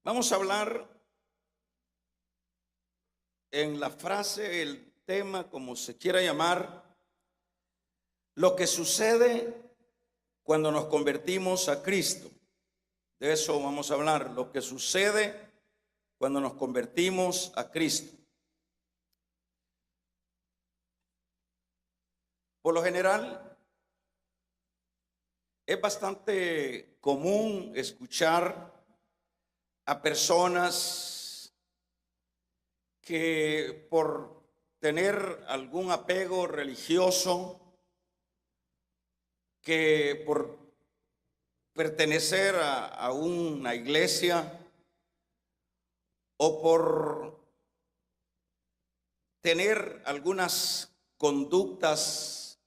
Vamos a hablar en la frase, el tema, como se quiera llamar, lo que sucede cuando nos convertimos a Cristo. De eso vamos a hablar, lo que sucede cuando nos convertimos a Cristo. Por lo general, es bastante común escuchar a personas que por tener algún apego religioso, que por pertenecer a una iglesia o por tener algunas conductas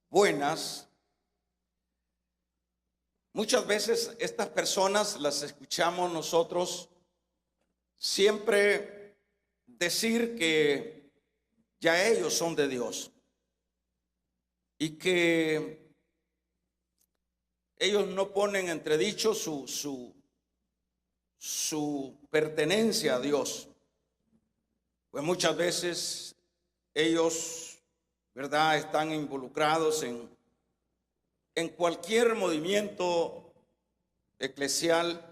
buenas, muchas veces estas personas las escuchamos nosotros siempre decir que ya ellos son de Dios y que ellos no ponen en entredicho su pertenencia a Dios. Pues muchas veces ellos, ¿verdad?, están involucrados en cualquier movimiento eclesial.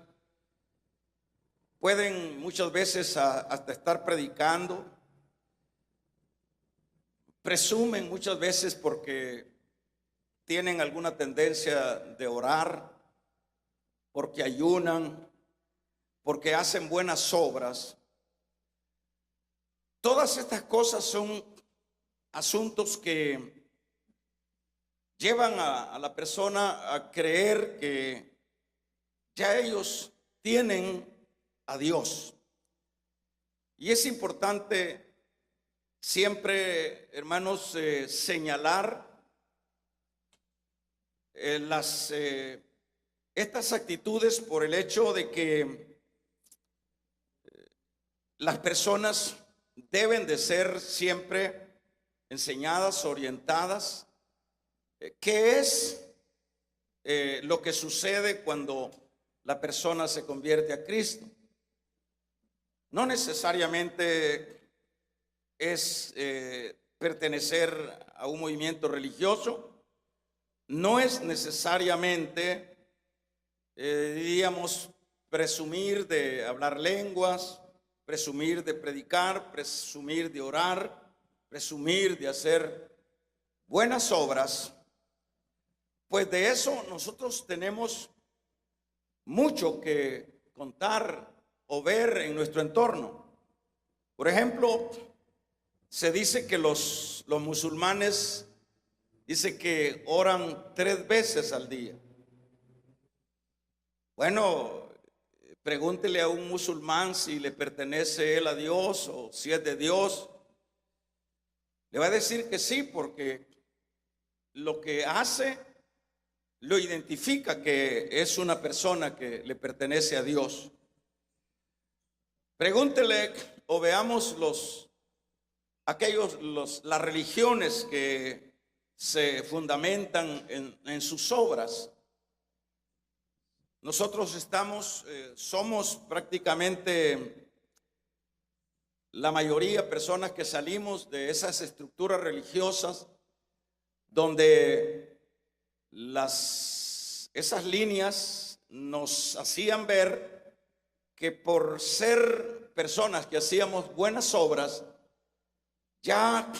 Pueden muchas veces hasta estar predicando. Presumen muchas veces porque tienen alguna tendencia de orar, porque ayunan, porque hacen buenas obras. Todas estas cosas son asuntos que llevan a la persona a creer que ya ellos tienen a Dios. Y es importante siempre, hermanos, señalar estas actitudes por el hecho de que las personas deben de ser siempre enseñadas, orientadas. ¿Qué es lo que sucede cuando la persona se convierte a Cristo? No necesariamente es pertenecer a un movimiento religioso, no es necesariamente, diríamos, presumir de hablar lenguas, presumir de predicar, presumir de orar, presumir de hacer buenas obras. Pues de eso nosotros tenemos mucho que contar o ver en nuestro entorno. Por ejemplo, se dice que los musulmanes dice que oran 3 veces al día. Bueno, pregúntele a un musulmán si le pertenece él a Dios o si es de Dios. Le va a decir que sí, porque lo que hace lo identifica que es una persona que le pertenece a Dios. Pregúntele o veamos las religiones que se fundamentan en sus obras. Nosotros somos prácticamente la mayoría personas que salimos de esas estructuras religiosas donde esas líneas nos hacían ver que por ser personas que hacíamos buenas obras, ya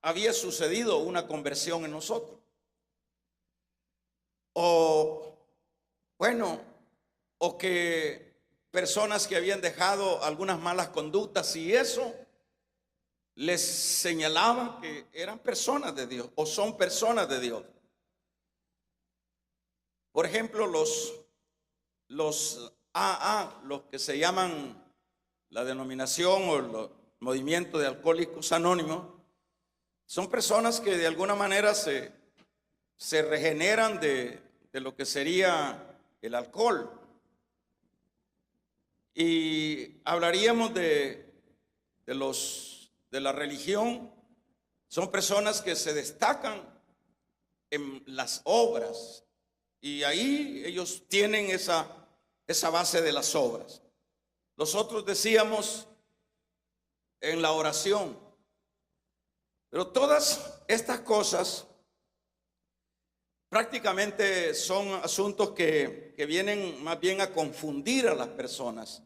había sucedido una conversión en nosotros. O que personas que habían dejado algunas malas conductas y eso les señalaba que eran personas de Dios o son personas de Dios. Por ejemplo, los AA, los que se llaman la denominación o el movimiento de Alcohólicos Anónimos, son personas que de alguna manera se regeneran de lo que sería el alcohol. Y hablaríamos de la religión. Son personas que se destacan en las obras y ahí ellos tienen esa base de las obras. nosotros decíamos en la oración. Pero todas estas cosas prácticamente son asuntos que vienen más bien a confundir a las personas,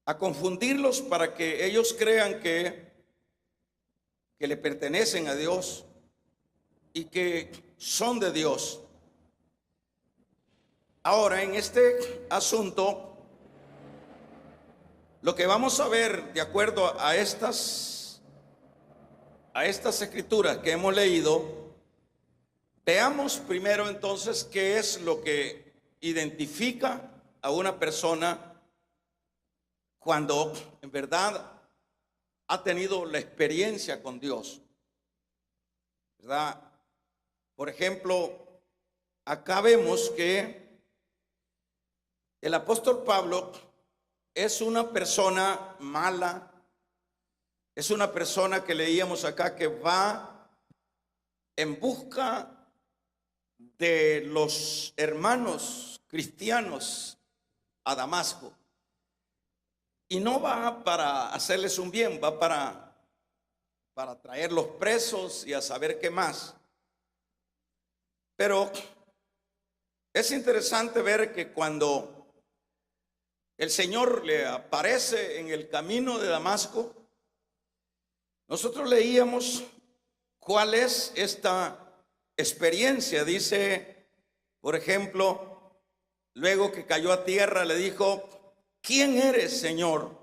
a confundirlos para que ellos crean que le pertenecen a Dios y que son de Dios. Ahora, en este asunto, lo que vamos a ver de acuerdo a estas escrituras que hemos leído, veamos primero entonces qué es lo que identifica a una persona cuando en verdad ha tenido la experiencia con Dios, ¿verdad? Por ejemplo, acá vemos que el apóstol Pablo es una persona mala, es una persona que leíamos acá que va en busca de los hermanos cristianos a Damasco. Y no va para hacerles un bien, va para traerlos presos y a saber qué más. Pero es interesante ver que cuando el Señor le aparece en el camino de Damasco, nosotros leíamos cuál es esta experiencia. Dice, por ejemplo, luego que cayó a tierra, le dijo: ¿quién eres, Señor?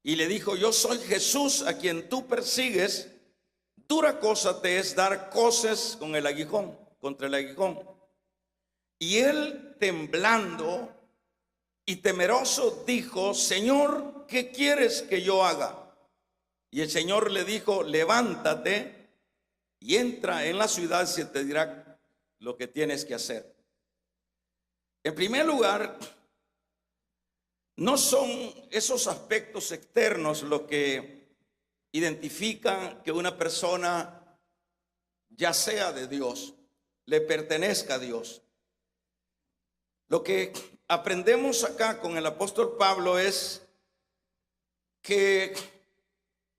Y le dijo: yo soy Jesús a quien tú persigues. Dura cosa te es dar coces con el aguijón, contra el aguijón. Y él, temblando y temeroso, dijo: Señor, ¿qué quieres que yo haga? Y el Señor le dijo: levántate y entra en la ciudad, se te dirá lo que tienes que hacer. En primer lugar, no son esos aspectos externos lo que identifican que una persona ya sea de Dios, le pertenezca a Dios. Lo que aprendemos acá con el apóstol Pablo es que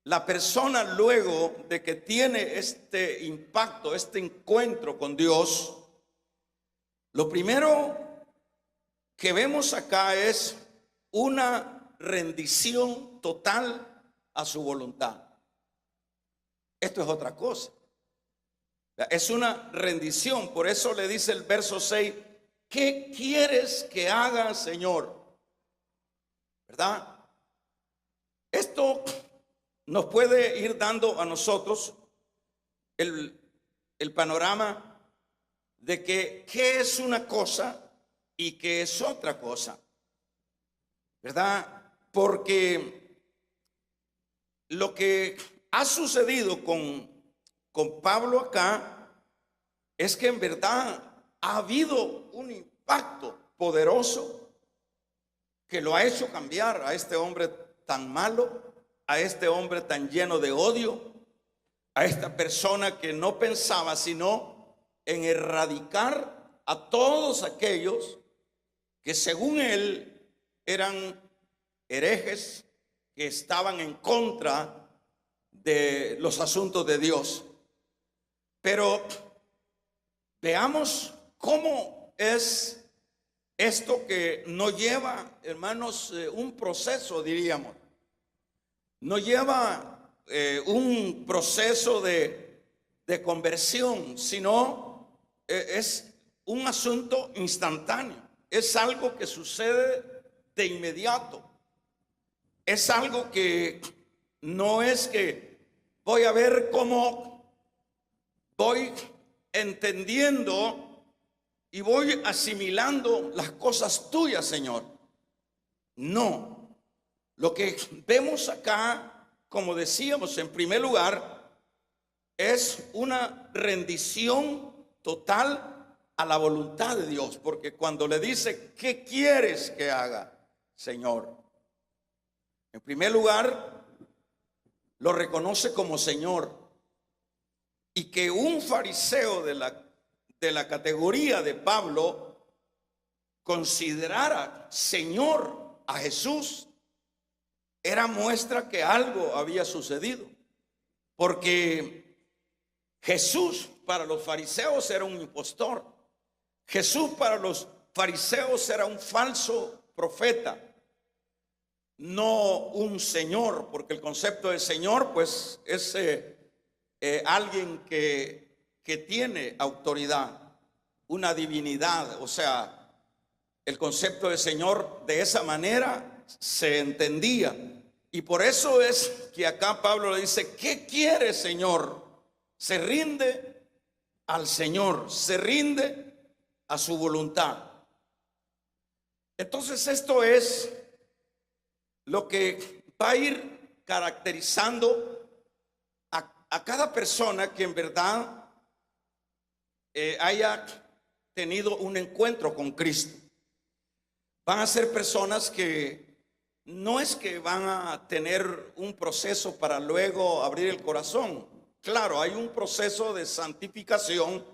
la persona, luego de que tiene este impacto, este encuentro con Dios, lo primero que vemos acá es una rendición total a su voluntad. Esto es otra cosa. Es una rendición. Por eso le dice el verso 6: ¿qué quieres que haga, Señor? ¿Verdad? Esto nos puede ir dando a nosotros el panorama de que qué es una cosa y qué es otra cosa, ¿verdad? Porque lo que ha sucedido con Pablo acá es que en verdad ha habido un impacto poderoso que lo ha hecho cambiar a este hombre tan malo, a este hombre tan lleno de odio, a esta persona que no pensaba sino en erradicar a todos aquellos que según él eran herejes, que estaban en contra de los asuntos de Dios. Pero veamos cómo es esto que no lleva, hermanos, un proceso, diríamos. No lleva un proceso de conversión, sino es un asunto instantáneo. Es algo que sucede de inmediato. Es algo que no es que voy a ver cómo voy entendiendo y voy asimilando las cosas tuyas, Señor. No. Lo que vemos acá, como decíamos, en primer lugar, es una rendición total a la voluntad de Dios. Porque cuando le dice: ¿qué quieres que haga, Señor? En primer lugar, lo reconoce como Señor. Y que un fariseo de la categoría de Pablo considerara Señor a Jesús era muestra que algo había sucedido, porque Jesús para los fariseos era un impostor. Jesús para los fariseos era un falso profeta, no un señor, porque el concepto de señor pues es alguien que tiene autoridad, una divinidad. O sea, el concepto de señor de esa manera se entendía. Y por eso es que acá Pablo le dice: ¿qué quiere, Señor? Se rinde al Señor, se rinde a su voluntad. Entonces esto es lo que va a ir caracterizando a cada persona que en verdad haya tenido un encuentro con Cristo. Van a ser personas que no es que van a tener un proceso para luego abrir el corazón. Claro, hay un proceso de santificación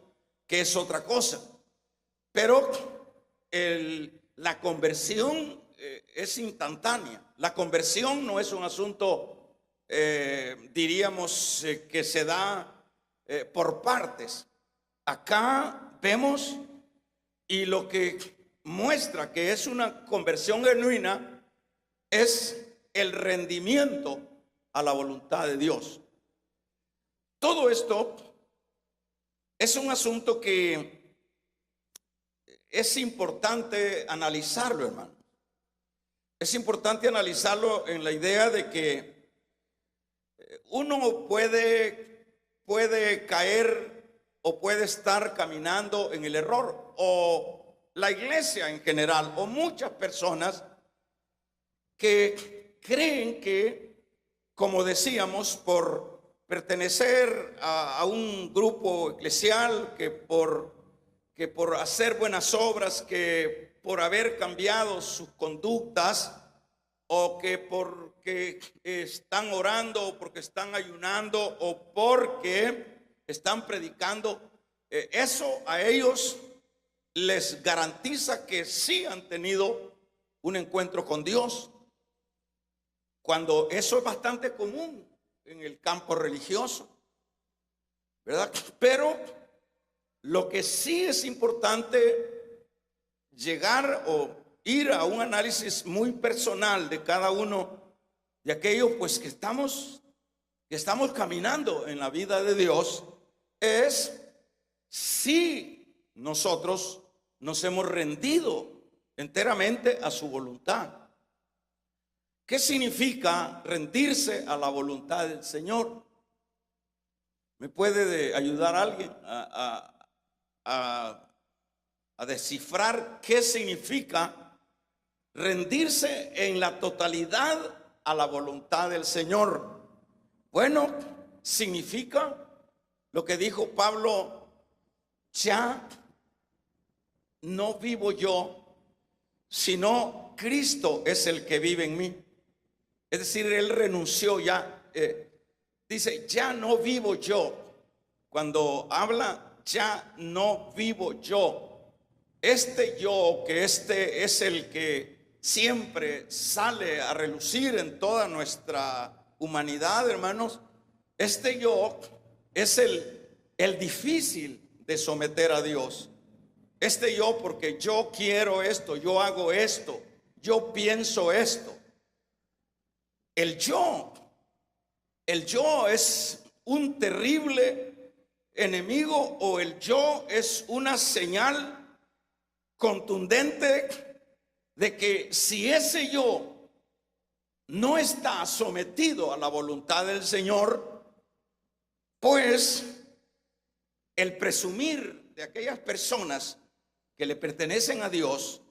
que es otra cosa, pero la conversión es instantánea. La conversión no es un asunto, diríamos, que se da por partes. Acá vemos, y lo que muestra que es una conversión genuina es el rendimiento a la voluntad de Dios. Todo esto es un asunto que es importante analizarlo, hermano. Es importante analizarlo en la idea de que uno puede caer o puede estar caminando en el error, o la iglesia en general, o muchas personas que creen que, como decíamos, por pertenecer a un grupo eclesial, que por hacer buenas obras, que por haber cambiado sus conductas, o que porque están orando, o porque están ayunando, o porque están predicando, eso a ellos les garantiza que sí han tenido un encuentro con Dios, cuando eso es bastante común en el campo religioso, ¿verdad? Pero lo que sí es importante llegar o ir a un análisis muy personal de cada uno de aquellos pues que estamos caminando en la vida de Dios, es si nosotros nos hemos rendido enteramente a su voluntad. ¿Qué significa rendirse a la voluntad del Señor? ¿Me puede ayudar alguien a descifrar qué significa rendirse en la totalidad a la voluntad del Señor? Bueno, significa lo que dijo Pablo: ya no vivo yo, sino Cristo es el que vive en mí. Es decir, él renunció ya. Dice, ya no vivo yo. Cuando habla, ya no vivo yo. Este yo, que este es el que siempre sale a relucir en toda nuestra humanidad, hermanos. Este yo es el difícil de someter a Dios. Este yo, porque yo quiero esto, yo hago esto, yo pienso esto. El yo es un terrible enemigo, o el yo es una señal contundente de que si ese yo no está sometido a la voluntad del Señor, pues el presumir de aquellas personas que le pertenecen a Dios,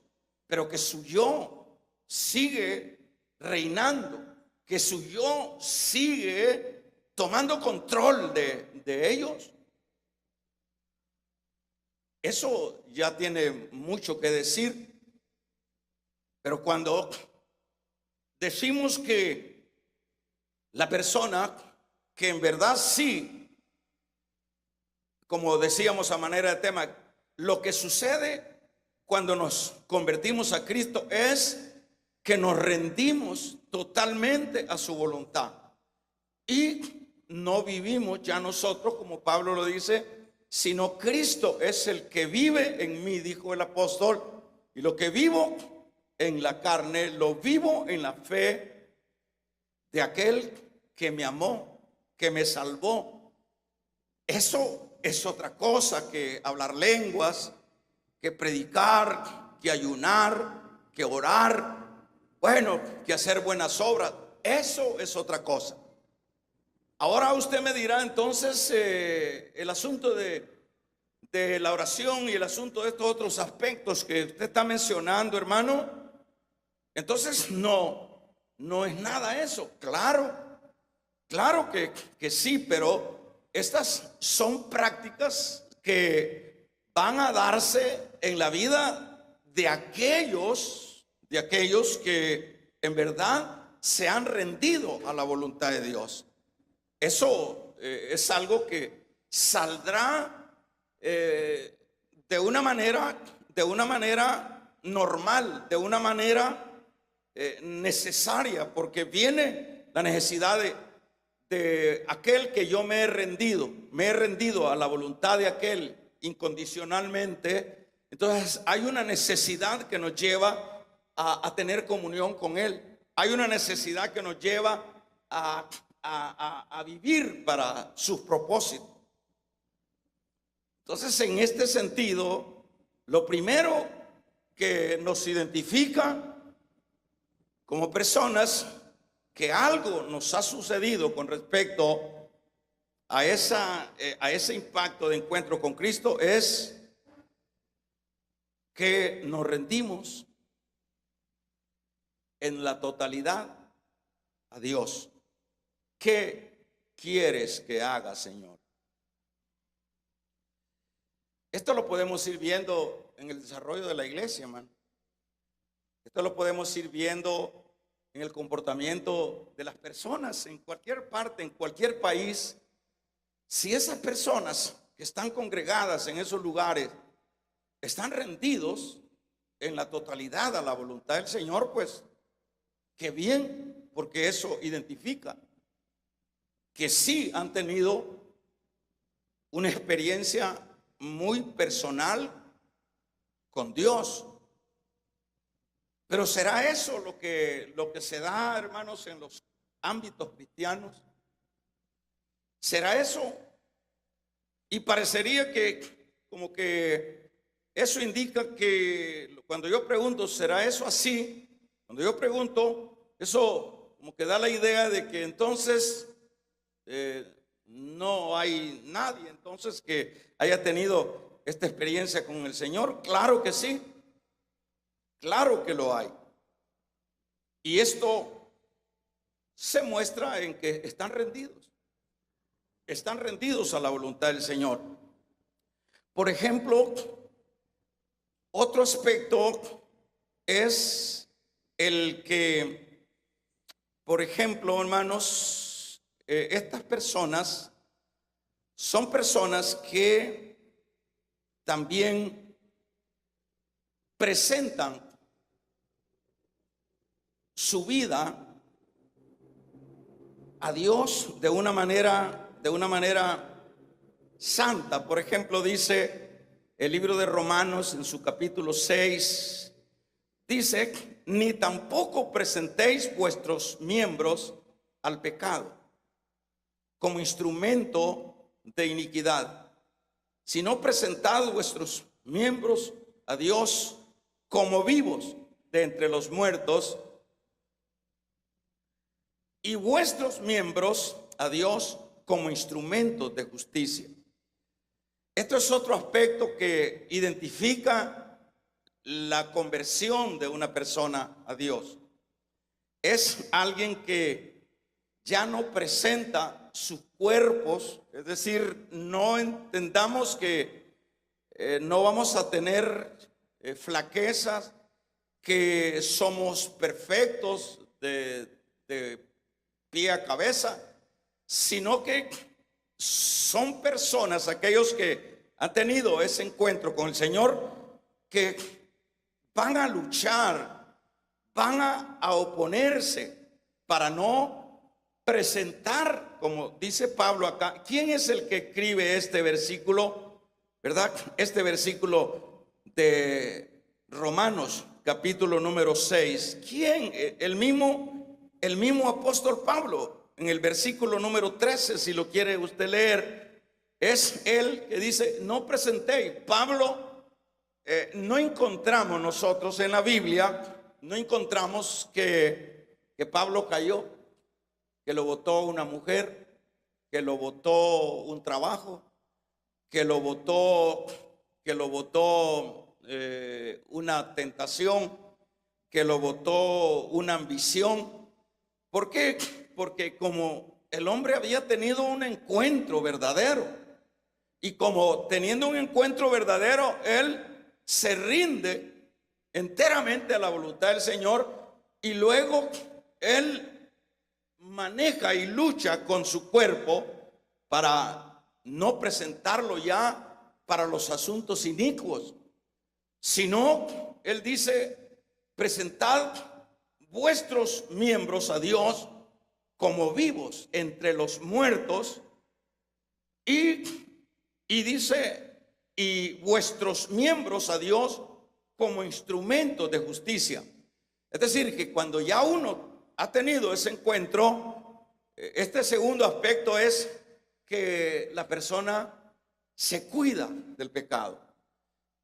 pero que su yo sigue reinando, que su yo sigue tomando control de ellos, eso ya tiene mucho que decir. Pero cuando decimos que la persona que en verdad sí, como decíamos a manera de tema, lo que sucede cuando nos convertimos a Cristo es que nos rendimos totalmente a su voluntad y no vivimos ya nosotros, como Pablo lo dice, sino Cristo es el que vive en mí, dijo el apóstol, y lo que vivo en la carne, lo vivo en la fe de aquel que me amó, que me salvó. Eso es otra cosa que hablar lenguas, que predicar, que ayunar, que orar, bueno, que hacer buenas obras. Eso es otra cosa. Ahora usted me dirá entonces el asunto de la oración y el asunto de estos otros aspectos que usted está mencionando, hermano. Entonces no es nada eso. Claro que sí, pero estas son prácticas que van a darse en la vida de aquellos que en verdad se han rendido a la voluntad de Dios. Eso es algo que saldrá de una manera normal, de una manera necesaria, porque viene la necesidad de aquel que yo me he rendido a la voluntad de aquel incondicionalmente. Entonces hay una necesidad que nos lleva a tener comunión con él. Hay una necesidad que nos lleva a vivir para sus propósitos. Entonces, en este sentido, lo primero que nos identifica como personas que algo nos ha sucedido con respecto a ese impacto de encuentro con Cristo es que nos rendimos en la totalidad a Dios. ¿Qué quieres que haga, Señor? Esto lo podemos ir viendo en el desarrollo de la iglesia, hermano. Esto lo podemos ir viendo en el comportamiento de las personas en cualquier parte, en cualquier país. Si esas personas que están congregadas en esos lugares están rendidos en la totalidad a la voluntad del Señor, pues qué bien, porque eso identifica que sí han tenido una experiencia muy personal con Dios. Pero ¿será eso lo que se da, hermanos, en los ámbitos cristianos? ¿Será eso? Y parecería que como que eso indica que cuando yo pregunto, ¿será eso así? Cuando yo pregunto, eso como que da la idea de que entonces no hay nadie entonces que haya tenido esta experiencia con el Señor. Claro que sí, claro que lo hay. Y esto se muestra en que están rendidos a la voluntad del Señor. Por ejemplo, otro aspecto es el que, por ejemplo, hermanos, estas personas son personas que también presentan su vida a Dios de una manera santa. Por ejemplo, dice el libro de Romanos en su capítulo 6, dice: ni tampoco presentéis vuestros miembros al pecado como instrumento de iniquidad, sino presentad vuestros miembros a Dios como vivos de entre los muertos, y vuestros miembros a Dios como instrumentos de justicia. Esto es otro aspecto que identifica la conversión de una persona a Dios. Es alguien que ya no presenta sus cuerpos, es decir, no entendamos que no vamos a tener flaquezas, que somos perfectos de pie a cabeza, sino que son personas, aquellos que han tenido ese encuentro con el Señor, que van a luchar, van a oponerse para no presentar, como dice Pablo acá. ¿Quién es el que escribe este versículo? ¿Verdad? Este versículo de Romanos, capítulo número 6. ¿Quién? El mismo apóstol Pablo, en el versículo número 13, si lo quiere usted leer, es él que dice: no presentéis. Pablo, no encontramos nosotros en la Biblia, no encontramos que Pablo cayó, que lo botó una mujer, que lo botó un trabajo, que lo botó una tentación, que lo botó una ambición. ¿Por qué? Porque como el hombre había tenido un encuentro verdadero, y como teniendo un encuentro verdadero, él se rinde enteramente a la voluntad del Señor, y luego él maneja y lucha con su cuerpo para no presentarlo ya para los asuntos inicuos, sino él dice: presentad vuestros miembros a Dios como vivos entre los muertos, y dice: y vuestros miembros a Dios como instrumentos de justicia. Es decir, que cuando ya uno ha tenido ese encuentro, este segundo aspecto es que la persona se cuida del pecado.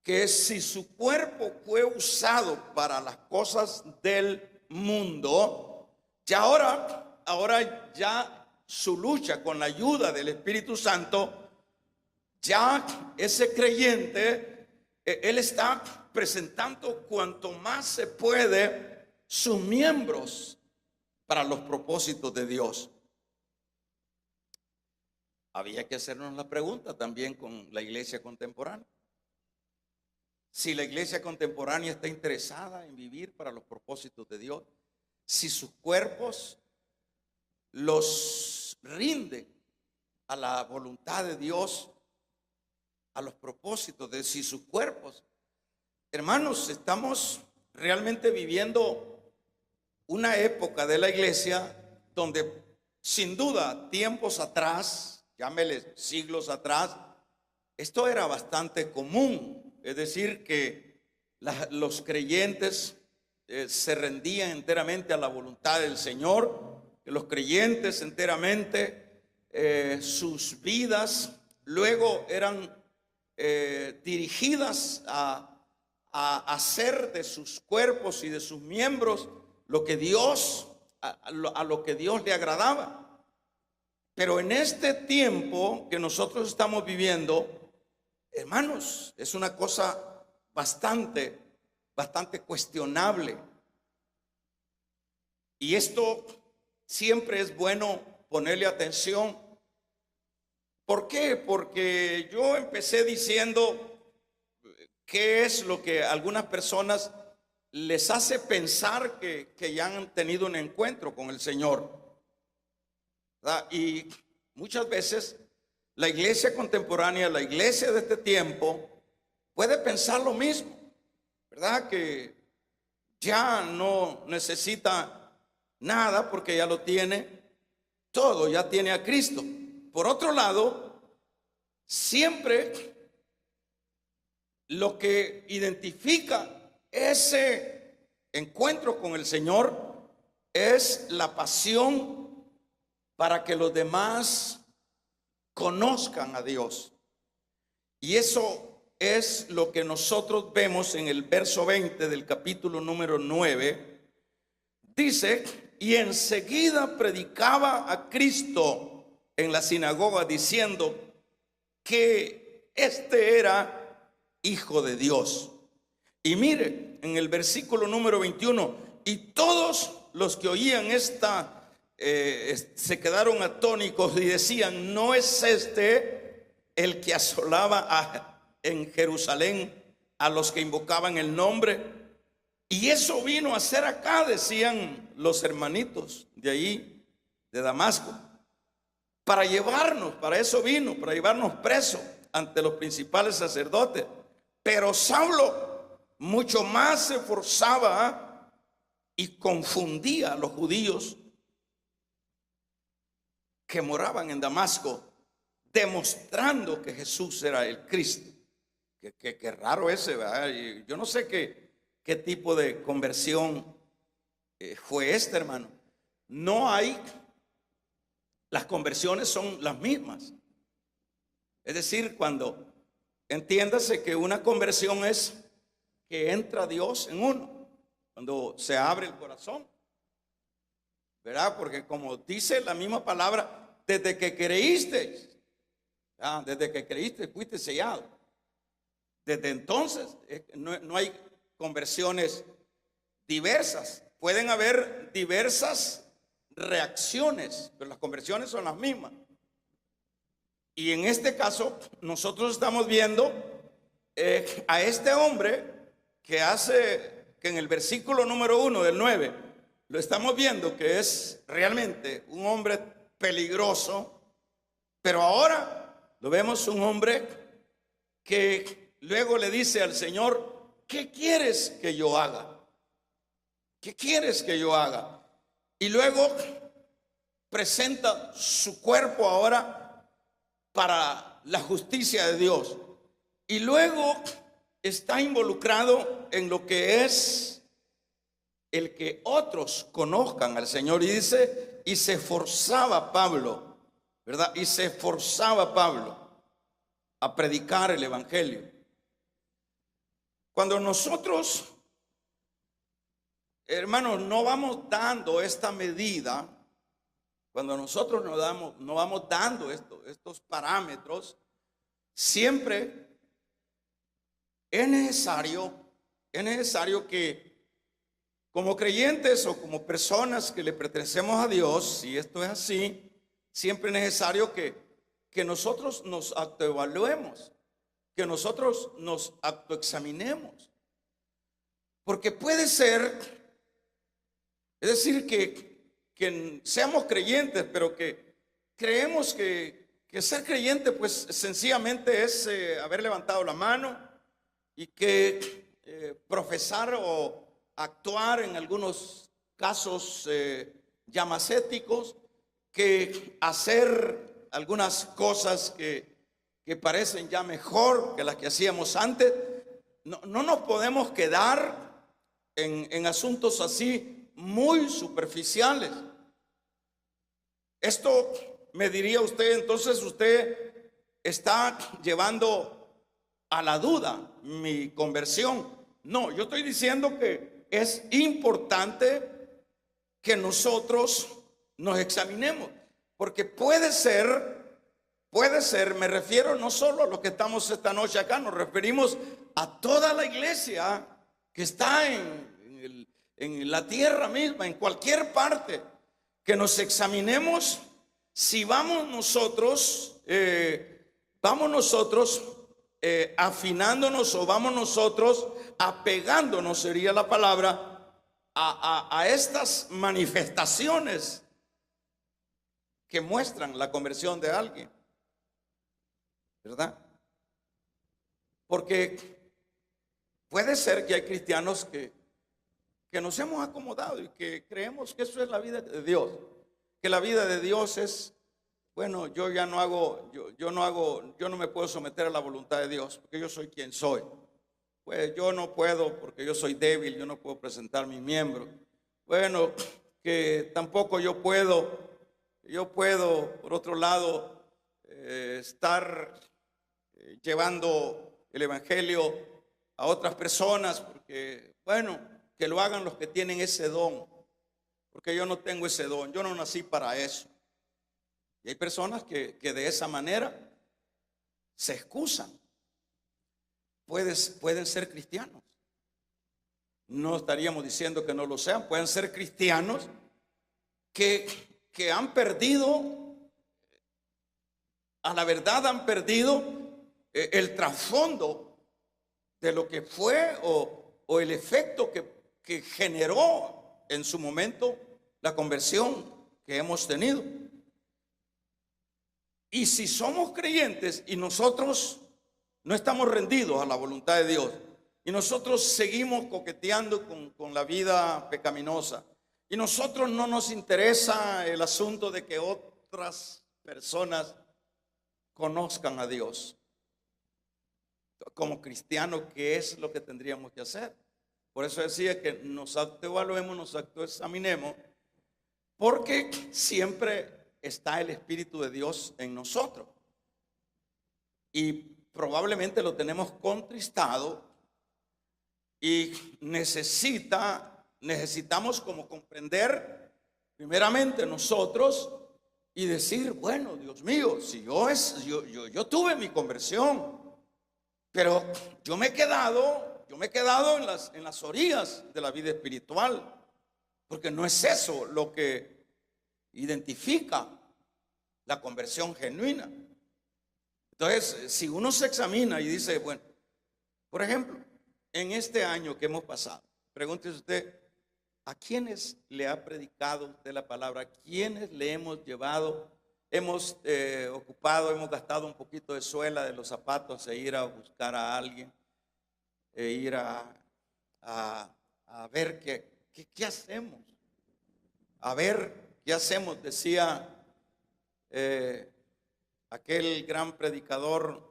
Que si su cuerpo fue usado para las cosas del mundo, ya ahora ya su lucha con la ayuda del Espíritu Santo, ya ese creyente, él está presentando cuanto más se puede sus miembros para los propósitos de Dios. Había que hacernos la pregunta también con la iglesia contemporánea. Si la iglesia contemporánea está interesada en vivir para los propósitos de Dios, si sus cuerpos los rinden a la voluntad de Dios, a los propósitos de si sus cuerpos. Hermanos, estamos realmente viviendo una época de la iglesia donde, sin duda, tiempos atrás, llámele siglos atrás, esto era bastante común. Es decir, que los creyentes se rendían enteramente a la voluntad del Señor, que los creyentes enteramente sus vidas luego eran dirigidas a hacer de sus cuerpos y de sus miembros lo que Dios, a lo que Dios le agradaba. Pero en este tiempo que nosotros estamos viviendo, hermanos, es una cosa bastante cuestionable. Y esto siempre es bueno ponerle atención. ¿Por qué? Porque yo empecé diciendo qué es lo que a algunas personas les hace pensar que ya han tenido un encuentro con el Señor, ¿verdad? Y muchas veces la iglesia contemporánea, la iglesia de este tiempo, puede pensar lo mismo, ¿verdad? Que ya no necesita nada porque ya lo tiene todo, ya tiene a Cristo. Por otro lado, siempre lo que identifica ese encuentro con el Señor es la pasión para que los demás conozcan a Dios. Y eso es lo que nosotros vemos en el verso 20 del capítulo número 9. Dice: y enseguida predicaba a Cristo en la sinagoga, diciendo que este era Hijo de Dios. Y mire, en el versículo número 21, y todos los que oían se quedaron atónitos y decían: ¿no es este el que asolaba en Jerusalén a los que invocaban el nombre? Y eso vino a hacer acá, decían los hermanitos de ahí, de Damasco, para llevarnos, para eso vino, para llevarnos presos ante los principales sacerdotes. Pero Saulo mucho más se esforzaba y confundía a los judíos que moraban en Damasco, demostrando que Jesús era el Cristo. Qué raro ese, ¿verdad? Y yo no sé qué tipo de conversión fue esta, hermano. No hay, las conversiones son las mismas. Es decir, cuando entiéndase que una conversión es que entra Dios en uno, cuando se abre el corazón, ¿verdad? Porque como dice la misma palabra, desde que creíste, desde que creíste fuiste sellado. Desde entonces no hay conversiones diversas. Pueden haber diversas reacciones, pero las conversiones son las mismas. Y en este caso nosotros estamos viendo a este hombre que en el versículo número 1 del 9, lo estamos viendo que es realmente un hombre peligroso, pero ahora lo vemos un hombre que luego le dice al Señor: ¿qué quieres que yo haga? ¿Qué quieres que yo haga? Y luego presenta su cuerpo ahora para la justicia de Dios. Y luego está involucrado en lo que es el que otros conozcan al Señor. Y dice, y se esforzaba Pablo, ¿verdad? Y se esforzaba Pablo a predicar el evangelio. Cuando nosotros, hermanos, no vamos dando esta medida, cuando nosotros no vamos dando estos parámetros, siempre es necesario que como creyentes o como personas que le pertenecemos a Dios, si esto es así, siempre es necesario que nosotros nos autoevaluemos, que nosotros nos autoexaminemos. Porque puede ser, es decir, que seamos creyentes, pero que creemos que ser creyente pues sencillamente es haber levantado la mano y que profesar o actuar en algunos casos yamacéticos, que hacer algunas cosas que parecen ya mejor que las que hacíamos antes. No nos podemos quedar en asuntos así muy superficiales. Esto me diría usted, entonces usted está llevando a la duda mi conversión. No, yo estoy diciendo que es importante que nosotros nos examinemos, porque puede ser, me refiero no solo a los que estamos esta noche acá, nos referimos a toda la iglesia que está en la tierra misma, en cualquier parte, que nos examinemos si vamos nosotros afinándonos, o vamos nosotros apegándonos, sería la palabra, a estas manifestaciones que muestran la conversión de alguien, ¿verdad? Porque puede ser que hay cristianos que nos hemos acomodado y que creemos que eso es la vida de Dios, que la vida de Dios es, bueno, yo no me puedo someter a la voluntad de Dios porque yo soy quien soy. Pues yo no puedo porque yo soy débil, yo no puedo presentar mis miembros. Bueno, que tampoco yo puedo, por otro lado, estar llevando el evangelio a otras personas, porque, bueno, que lo hagan los que tienen ese don, porque yo no tengo ese don, yo no nací para eso. Y hay personas que de esa manera se excusan. Pueden ser cristianos. No estaríamos diciendo que no lo sean. Pueden ser cristianos que han perdido, a la verdad han perdido el trasfondo de lo que fue o el efecto que generó en su momento la conversión que hemos tenido. Y si somos creyentes y nosotros no estamos rendidos a la voluntad de Dios, Y nosotros seguimos coqueteando con la vida pecaminosa. Y nosotros no nos interesa el asunto de que otras personas conozcan a Dios. Como cristianos, ¿qué es lo que tendríamos que hacer? Por eso decía que nos autoevaluemos, nos autoexaminemos, porque siempre está el Espíritu de Dios en nosotros. Y probablemente lo tenemos contristado y necesitamos como comprender primeramente nosotros y decir, bueno, Dios mío, si yo tuve mi conversión, pero yo me he quedado en las orillas de la vida espiritual, porque no es eso lo que identifica la conversión genuina. Entonces, si uno se examina y dice, bueno, por ejemplo, en este año que hemos pasado, pregúntese usted, ¿a quiénes le ha predicado usted la palabra? ¿A quiénes le hemos llevado? Hemos ocupado, hemos gastado un poquito de suela de los zapatos e ir a buscar a alguien, e ir a ver qué hacemos. A ver qué hacemos, decía aquel gran predicador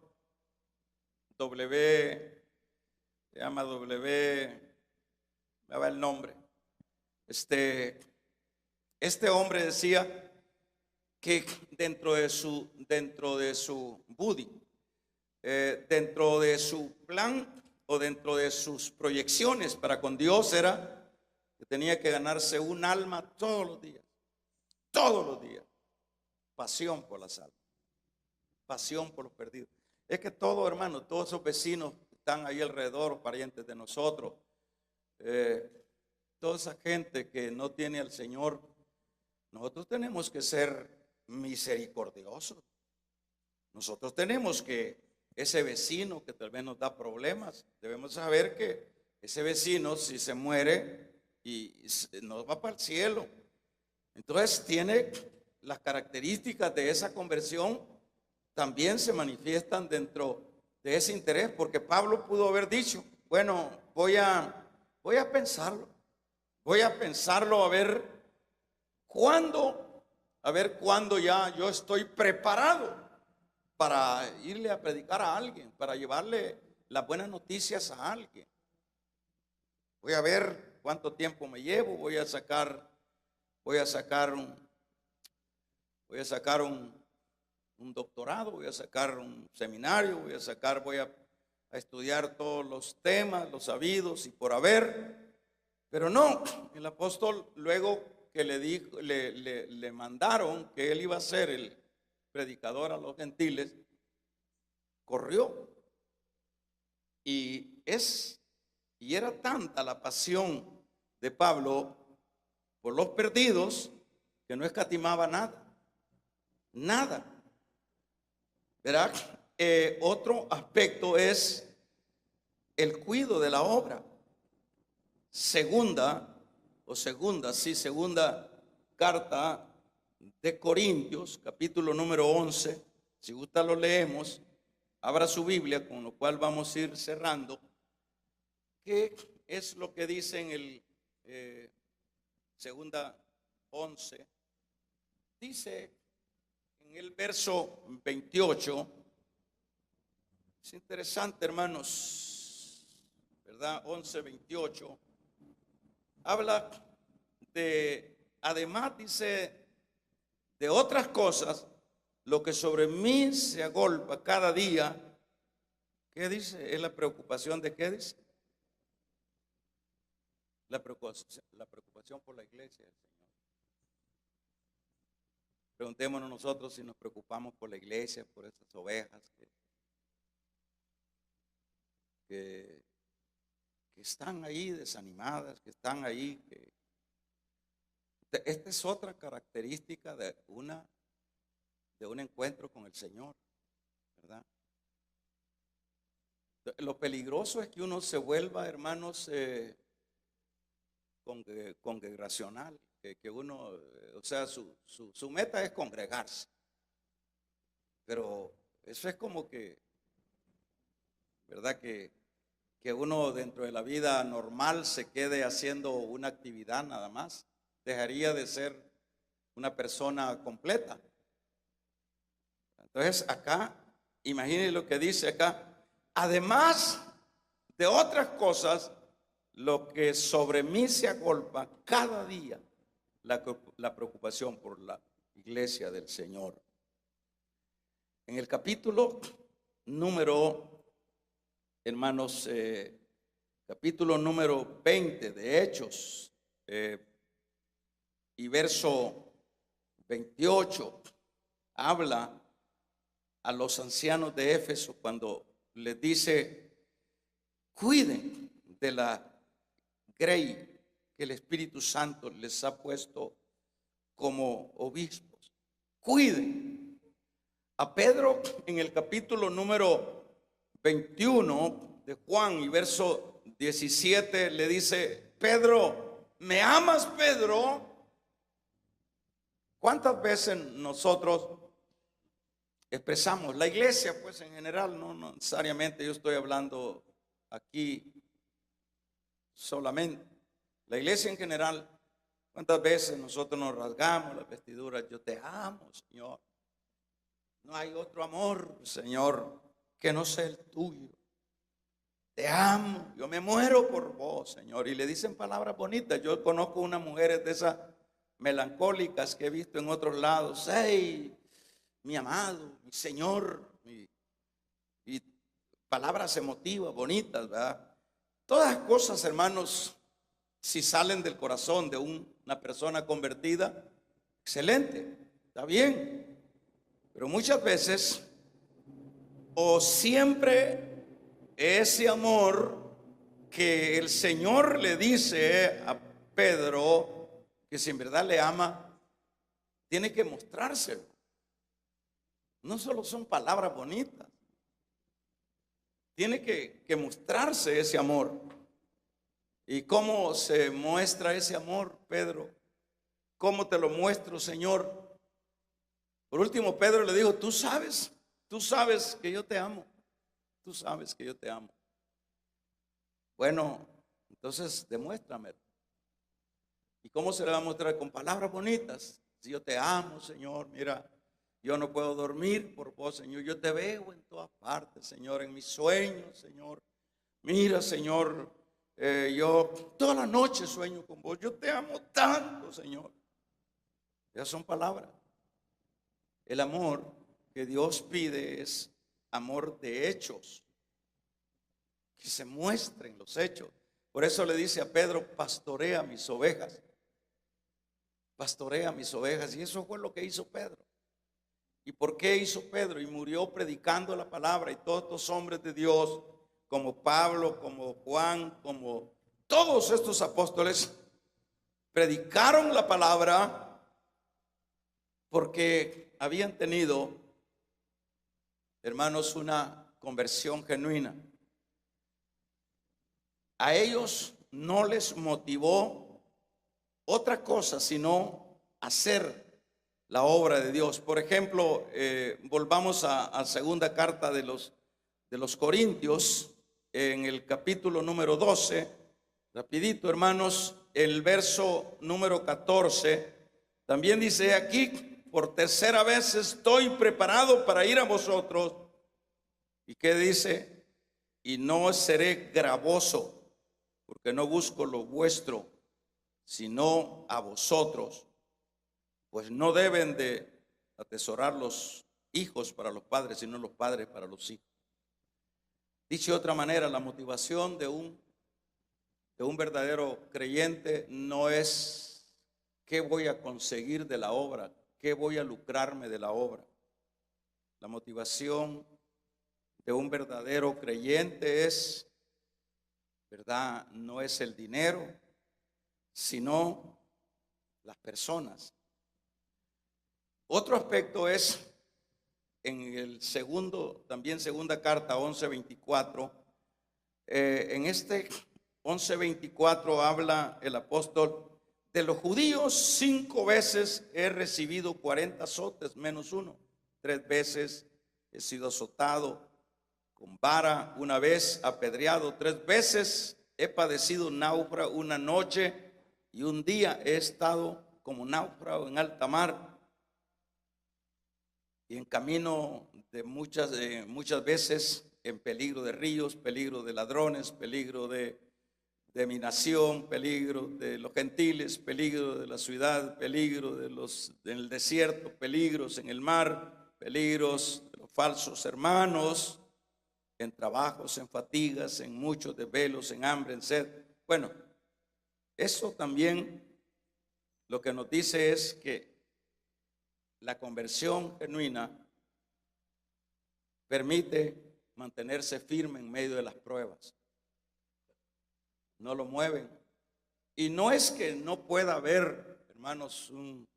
se llama me va el nombre. Este hombre decía que dentro de su buddy, dentro de su plan o dentro de sus proyecciones para con Dios era que tenía que ganarse un alma todos los días, pasión por las almas, pasión por los perdidos. Es que todo, hermano, todos esos vecinos que están ahí alrededor, parientes de nosotros, toda esa gente que no tiene al Señor, nosotros tenemos que ser misericordiosos. Nosotros tenemos que, ese vecino que tal vez nos da problemas, debemos saber que ese vecino, si se muere y no va para el cielo, entonces tiene las características de esa conversión, también se manifiestan dentro de ese interés, porque Pablo pudo haber dicho, bueno, voy a pensarlo, a ver cuándo ya yo estoy preparado para irle a predicar a alguien, para llevarle las buenas noticias a alguien. Voy a ver cuánto tiempo me llevo, voy a sacar un doctorado, voy a sacar un seminario, voy a estudiar todos los temas, los sabidos y por haber. Pero no, el apóstol luego que le mandaron que él iba a ser el predicador a los gentiles, corrió. Y era tanta la pasión de Pablo por los perdidos que no escatimaba nada. ¿Verdad? Otro aspecto es el cuidado de la obra. Segunda carta de Corintios, capítulo número 11. Si gusta lo leemos. Abra su Biblia, con lo cual vamos a ir cerrando. ¿Qué es lo que dice en el segunda 11? Dice en el verso 28, es interesante, hermanos, ¿verdad? 11:28, habla además dice, de otras cosas, lo que sobre mí se agolpa cada día. ¿Qué dice? Es la preocupación de ¿qué dice? La preocupación por la iglesia del Señor. Preguntémonos nosotros si nos preocupamos por la iglesia, por esas ovejas que están ahí desanimadas, que están ahí. Esta es otra característica de un encuentro con el Señor, ¿verdad? Lo peligroso es que uno se vuelva, hermanos, congregacional, que uno, o sea, su meta es congregarse, pero eso es como que, ¿verdad? Que que uno dentro de la vida normal se quede haciendo una actividad nada más. Dejaría de ser una persona completa. Entonces acá, imagínense lo que dice acá. Además de otras cosas, lo que sobre mí se agolpa cada día, la preocupación por la iglesia del Señor. En el capítulo número, hermanos, capítulo número 20 de Hechos, y verso 28, habla a los ancianos de Éfeso cuando les dice: cuiden de la grey que el Espíritu Santo les ha puesto como obispos. Cuiden. A Pedro, en el capítulo número 21 de Juan y verso 17, le dice: Pedro, ¿me amas, Pedro? ¿Cuántas veces nosotros expresamos, la iglesia pues en general, no necesariamente yo estoy hablando aquí solamente, la iglesia en general, cuántas veces nosotros nos rasgamos las vestiduras? Yo te amo, Señor. No hay otro amor, Señor, que no sea el tuyo. Te amo, yo me muero por vos, Señor. Y le dicen palabras bonitas. Yo conozco unas mujeres de esas melancólicas que he visto en otros lados. Hey, mi amado, mi Señor, y palabras emotivas, bonitas, ¿verdad? Todas cosas, hermanos, si salen del corazón de una persona convertida, excelente, está bien. Pero muchas veces, o siempre, ese amor que el Señor le dice a Pedro, que si en verdad le ama, tiene que mostrárselo. No solo son palabras bonitas, tiene que mostrarse ese amor. ¿Y cómo se muestra ese amor, Pedro? ¿Cómo te lo muestro, Señor? Por último, Pedro le dijo: tú sabes que yo te amo. Tú sabes que yo te amo. Bueno, entonces demuéstramelo. ¿Y cómo se le va a mostrar? Con palabras bonitas. Si yo te amo, Señor, mira, yo no puedo dormir por vos, Señor. Yo te veo en todas partes, Señor, en mis sueños, Señor. Mira, Señor, yo toda la noche sueño con vos. Yo te amo tanto, Señor. Esas son palabras. El amor que Dios pide es amor de hechos, que se muestren los hechos. Por eso le dice a Pedro: pastorea mis ovejas. Pastorea mis ovejas. Y eso fue lo que hizo Pedro. ¿Y por qué hizo Pedro? Y murió predicando la palabra. Y todos estos hombres de Dios, como Pablo, como Juan, como todos estos apóstoles, predicaron la palabra porque habían tenido, hermanos, una conversión genuina. A ellos no les motivó otra cosa sino hacer la obra de Dios. Por ejemplo, volvamos a segunda carta de los Corintios, en el capítulo número 12, rapidito, hermanos, el verso número 14, también dice aquí: por tercera vez estoy preparado para ir a vosotros. ¿Y qué dice? Y no seré gravoso, porque no busco lo vuestro, sino a vosotros. Pues no deben de atesorar los hijos para los padres, sino los padres para los hijos. Dicho de otra manera, la motivación de un verdadero creyente no es qué voy a conseguir de la obra, qué voy a lucrarme de la obra. La motivación de un verdadero creyente es, ¿verdad?, no es el dinero, sino las personas. Otro aspecto es en el segundo, también segunda carta 11:24. En este 11:24 habla el apóstol: de los judíos 5 veces he recibido 40 azotes menos uno. 3 veces he sido azotado con vara, una vez apedreado 3 veces, he padecido náufrago una noche y un día he estado como náufrago en alta mar y en camino de muchas veces en peligro de ríos, peligro de ladrones, peligro de mi nación, peligro de los gentiles, peligro de la ciudad, peligro del desierto, peligros en el mar, peligros de los falsos hermanos, en trabajos, en fatigas, en muchos desvelos, en hambre, en sed. Bueno, eso también lo que nos dice es que la conversión genuina permite mantenerse firme en medio de las pruebas. No lo mueven. Y no es que no pueda haber, hermanos, un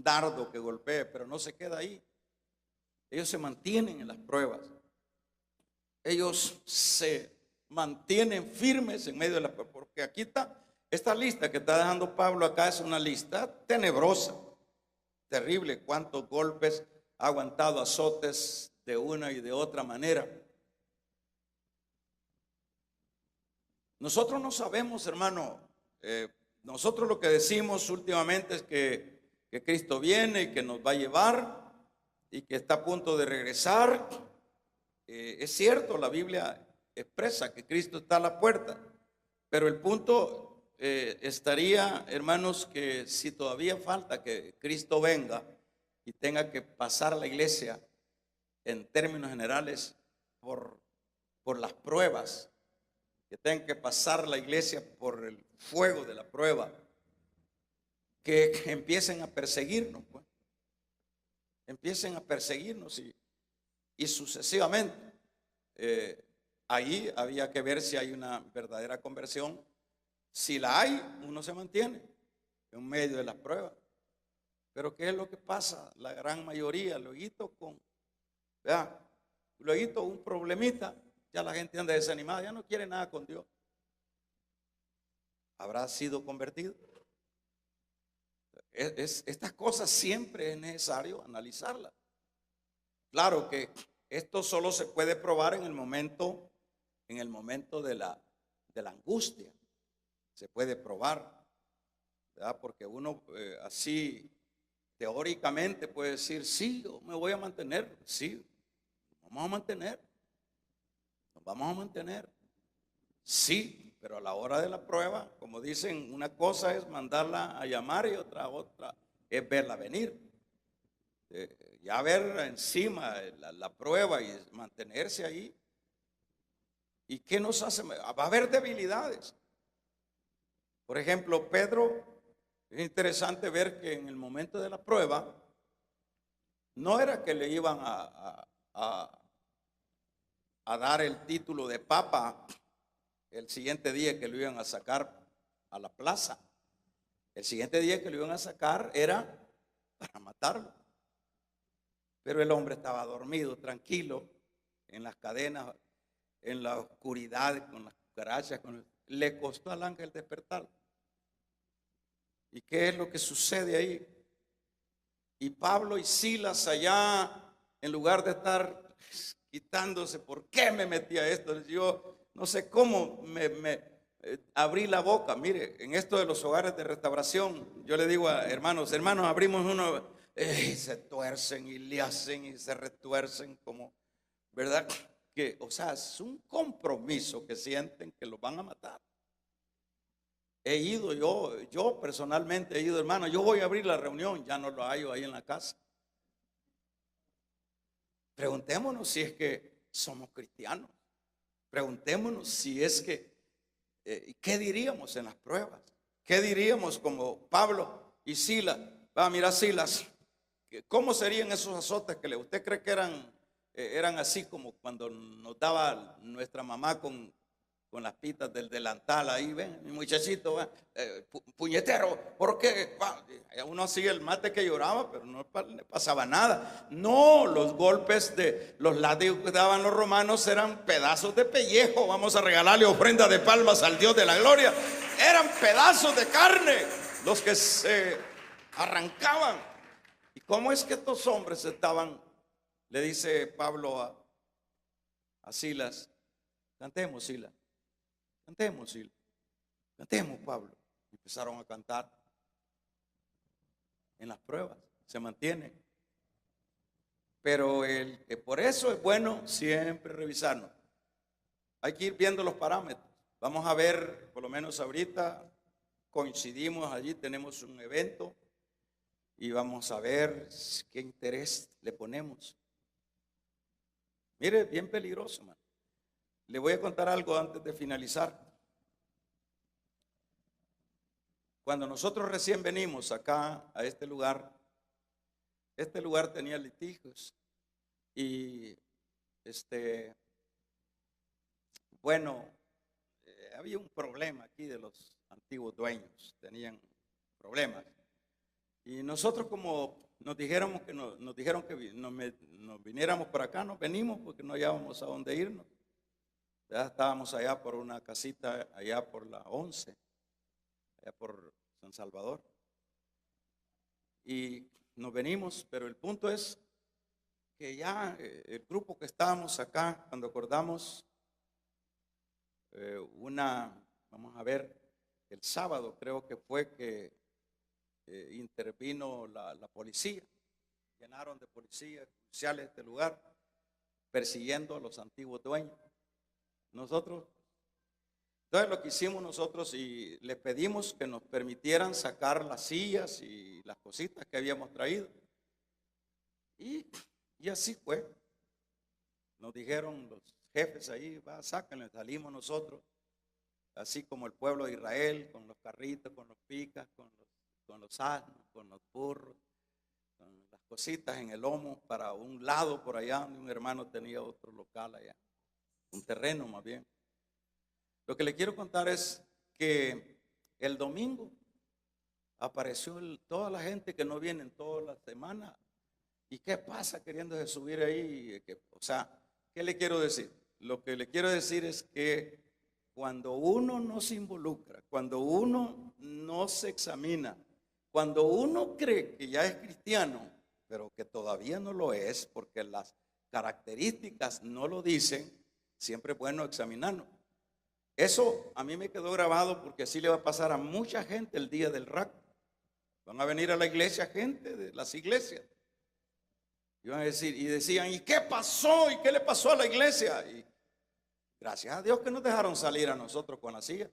dardo que golpee, pero no se queda ahí. Ellos se mantienen en las pruebas. Ellos se mantienen firmes en medio de las pruebas. Porque aquí está, esta lista que está dejando Pablo acá es una lista tenebrosa, terrible. Cuántos golpes ha aguantado, azotes de una y de otra manera. Nosotros no sabemos, hermano, nosotros lo que decimos últimamente es que Cristo viene y que nos va a llevar y que está a punto de regresar. Es cierto, la Biblia expresa que Cristo está a la puerta, pero el punto estaría, hermanos, que si todavía falta que Cristo venga y tenga que pasar la iglesia en términos generales por las pruebas, que tengan que pasar la iglesia por el fuego de la prueba, que empiecen a perseguirnos, pues. Empiecen a perseguirnos y sucesivamente. Ahí había que ver si hay una verdadera conversión. Si la hay, uno se mantiene en medio de las pruebas. Pero ¿qué es lo que pasa? La gran mayoría, luego un problemita, ya la gente anda desanimada, ya no quiere nada con Dios. ¿Habrá sido convertido? Estas cosas siempre es necesario analizarlas. Claro que esto solo se puede probar en el momento de la angustia. Se puede probar, ¿verdad? Porque uno así teóricamente puede decir, sí, yo me voy a mantener, sí, vamos a mantener. Nos vamos a mantener. Sí, pero a la hora de la prueba, como dicen, una cosa es mandarla a llamar y otra es verla venir. Ya ver encima la prueba y mantenerse ahí. ¿Y qué nos hace? Va a haber debilidades. Por ejemplo, Pedro, es interesante ver que en el momento de la prueba, no era que le iban a dar el título de papa el siguiente día que lo iban a sacar a la plaza. El siguiente día que lo iban a sacar era para matarlo. Pero el hombre estaba dormido, tranquilo, en las cadenas, en la oscuridad, con las cucarachas. Le costó al ángel despertar. ¿Y qué es lo que sucede ahí? Y Pablo y Silas allá, en lugar de estar quitándose, ¿por qué me metí a esto? Yo no sé cómo me abrí la boca. Mire, en esto de los hogares de restauración, yo le digo a hermanos, abrimos uno, se tuercen y le hacen y se retuercen como, ¿verdad? Que, o sea, es un compromiso que sienten que los van a matar. He ido, yo personalmente he ido, hermano, yo voy a abrir la reunión, ya no lo hallo ahí en la casa. Preguntémonos si es que somos cristianos. Preguntémonos si es que, ¿qué diríamos en las pruebas? ¿Qué diríamos como Pablo y Silas? Mira, Silas, ¿cómo serían esos azotes que usted cree que eran así como cuando nos daba nuestra mamá con las pitas del delantal ahí? Ven, mi muchachito, puñetero, ¿por qué? Uno hacía el mate que lloraba, pero no le pasaba nada. No, los golpes de los látigos que daban los romanos eran pedazos de pellejo. Vamos a regalarle ofrenda de palmas al Dios de la gloria. Eran pedazos de carne los que se arrancaban. ¿Y cómo es que estos hombres estaban? Le dice Pablo a Silas, cantemos Silas, cantemos Silas, cantemos Pablo. Empezaron a cantar. En las pruebas se mantienen. Pero por eso es bueno siempre revisarnos. Hay que ir viendo los parámetros. Vamos a ver, por lo menos ahorita coincidimos allí, tenemos un evento y vamos a ver qué interés le ponemos. Mire, bien peligroso, man. Le voy a contar algo antes de finalizar. Cuando nosotros recién venimos acá a este lugar tenía litigios y bueno, había un problema aquí de los antiguos dueños, tenían problemas. Y nosotros, como nos dijeron que nos viniéramos para acá, nos venimos porque no hallábamos a dónde irnos. Ya estábamos allá por una casita, allá por la 11, allá por San Salvador. Y nos venimos, pero el punto es que ya el grupo que estábamos acá, cuando acordamos vamos a ver, el sábado creo que fue que intervino la policía, llenaron de policías oficiales este lugar, persiguiendo a los antiguos dueños. Entonces lo que hicimos nosotros y le pedimos que nos permitieran sacar las sillas y las cositas que habíamos traído. Y así fue. Nos dijeron los jefes ahí, sáquenle, salimos nosotros, así como el pueblo de Israel, con los carritos, con los picas, con los asnos, con los burros, con las cositas en el lomo para un lado por allá, donde un hermano tenía otro local allá, un terreno más bien. Lo que le quiero contar es que el domingo apareció toda la gente que no viene en toda la semana. ¿Y qué pasa queriéndose subir ahí? O sea, ¿qué le quiero decir? Lo que le quiero decir es que cuando uno no se involucra, cuando uno no se examina, cuando uno cree que ya es cristiano, pero que todavía no lo es, porque las características no lo dicen, siempre es bueno examinarnos. Eso a mí me quedó grabado porque así le va a pasar a mucha gente el día del rapto. Van a venir a la iglesia gente de las iglesias. Y van a decir, y decían, ¿y qué pasó? ¿Y qué le pasó a la iglesia? Y gracias a Dios que nos dejaron salir a nosotros con la silla.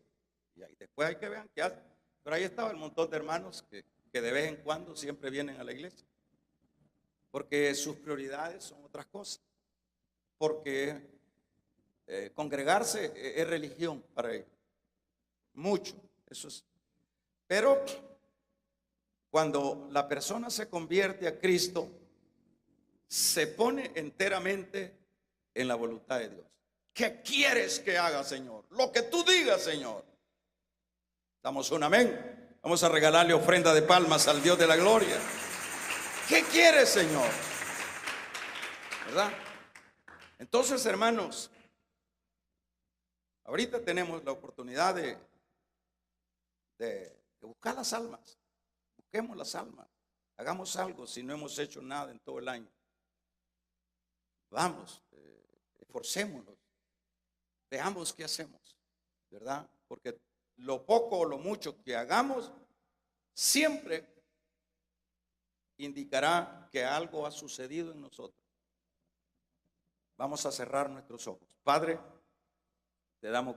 Y ahí después hay que ver qué hacen. Pero ahí estaba el montón de hermanos que de vez en cuando siempre vienen a la iglesia. Porque sus prioridades son otras cosas. Porque congregarse es religión para ellos. Mucho. Eso es. Pero cuando la persona se convierte a Cristo, se pone enteramente en la voluntad de Dios. ¿Qué quieres que haga, Señor? Lo que tú digas, Señor. Damos un amén. Vamos a regalarle ofrenda de palmas al Dios de la gloria. ¿Qué quieres, Señor? ¿Verdad? Entonces, hermanos, ahorita tenemos la oportunidad de buscar las almas. Busquemos las almas. Hagamos algo si no hemos hecho nada en todo el año. Vamos, esforcémonos. Veamos qué hacemos, ¿verdad? Porque lo poco o lo mucho que hagamos siempre indicará que algo ha sucedido en nosotros. Vamos a cerrar nuestros ojos. Padre, te damos